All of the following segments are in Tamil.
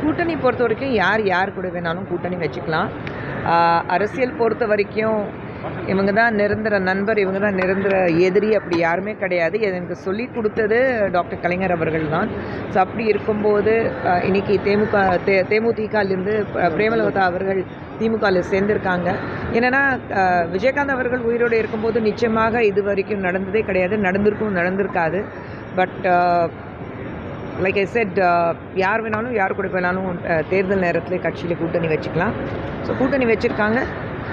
கூட்டணி பொறுத்த வரைக்கும் யார் கூட வேணாலும் கூட்டணி வச்சுக்கலாம். அரசியல் பொறுத்த வரைக்கும் இவங்க தான் நிரந்தர நண்பர், இவங்க தான் நிரந்தர எதிரி, அப்படி யாருமே கிடையாது. எனக்கு சொல்லி கொடுத்தது டாக்டர் கலைஞர் அவர்கள் தான். ஸோ அப்படி இருக்கும்போது இன்றைக்கி தேமுதிகலேருந்து பிரேமலதா அவர்கள் திமுகவில் சேர்ந்திருக்காங்க. என்னென்னா விஜயகாந்த் அவர்கள் உயிரோடு இருக்கும்போது நிச்சயமாக இது வரைக்கும் நடந்ததே கிடையாது, நடந்திருக்காது. பட் லைக் ஐ செட், யார் வேணாலும் யார் கூட வேணாலும் தேர்தல் நேரத்தில் கட்சியில் கூட்டணி வச்சுக்கலாம். ஸோ கூட்டணி வச்சுருக்காங்க,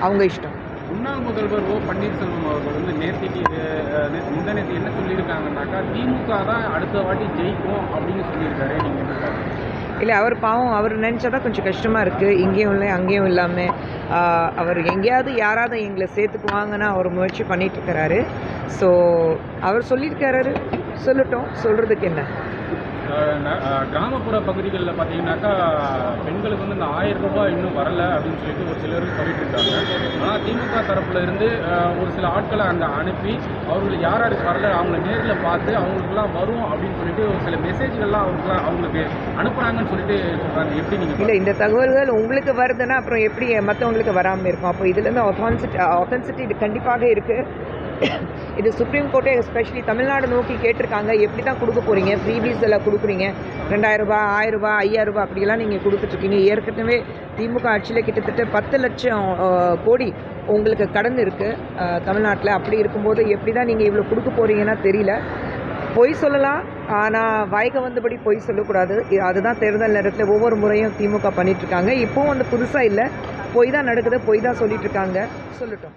அவங்க இஷ்டம். முன்னாள் முதல்வர் ஓ பன்னீர்செல்வம் அவர்கள் வந்து நேற்று என்ன சொல்லியிருக்காங்கன்னாக்கா, திமுக தான் அடுத்த வாட்டி ஜெயிக்கும் அப்படின்னு சொல்லியிருக்காரு. நீங்கள் இல்லை, அவர் பாவம், அவர் நினச்சா தான் கொஞ்சம் கஷ்டமாக இருக்குது. இங்கேயும் இல்லை அங்கேயும் இல்லாமல் அவர் எங்கேயாவது யாராவது எங்களை சேர்த்துக்குவாங்கன்னா அவர் முயற்சி பண்ணிகிட்ருக்கிறாரு. ஸோ அவர் சொல்லியிருக்காரு, சொல்லட்டும், சொல்கிறதுக்கு என்ன. கிராமப்புற பகுதிகளில் பார்த்தீங்கன்னாக்கா பெண்களுக்கு வந்து இந்த 1000 ரூபாய் இன்னும் வரலை அப்படின்னு சொல்லிட்டு ஒரு சிலர் சொல்லிட்டு இருக்காங்க. ஆனால் திமுக தரப்புல இருந்து ஒரு சில ஆட்களை அங்கே அனுப்பி அவர்களுக்கு யாருக்கு வரல அவங்கள நேரில் பார்த்து அவங்களுக்குலாம் வரும் அப்படின்னு சொல்லிட்டு ஒரு சில மெசேஜ்கள்லாம் அவங்களுக்கு அனுப்புகிறாங்கன்னு சொல்லிட்டு சொல்கிறாங்க. எப்படி நீங்கள் இல்லை, இந்த தகவல்கள் உங்களுக்கு வருதுன்னா அப்புறம் எப்படி மற்றவங்களுக்கு வராமல் இருக்கும்? அப்போ இதுலேருந்து ஆத்தென்சிட்டி இது கண்டிப்பாக இருக்குது. இது சுப்ரீம் கோர்ட்டே எஸ்பெஷலி தமிழ்நாடு நோக்கி கேட்டிருக்காங்க. எப்படி தான் கொடுக்க போகிறீங்க? ஃப்ரீபீஸ் எல்லாம் கொடுக்குறீங்க, 2000 ரூபாய் 1000 ரூபாய் 5000 ரூபாய் அப்படிலாம் நீங்கள் கொடுத்துட்ருக்கீங்க. ஏற்கனவே திமுக ஆட்சியில் கிட்டத்தட்ட 10 லட்சம் கோடி உங்களுக்கு கடன் இருக்குது தமிழ்நாட்டில். அப்படி இருக்கும்போது எப்படி தான் நீங்கள் இவ்வளோ கொடுக்க போகிறீங்கன்னா தெரியல. பொய் சொல்லலாம், ஆனால் வாய்க்க வந்தபடி பொய் சொல்லக்கூடாது. அதுதான் தேர்தல் நேரத்தில் ஒவ்வொரு முறையும் திமுக பண்ணிகிட்ருக்காங்க. இப்போவும் வந்து புதுசாக இல்லை, பொய் தான் நடக்குது, பொய் தான் சொல்லிகிட்ருக்காங்க. சொல்லட்டும்.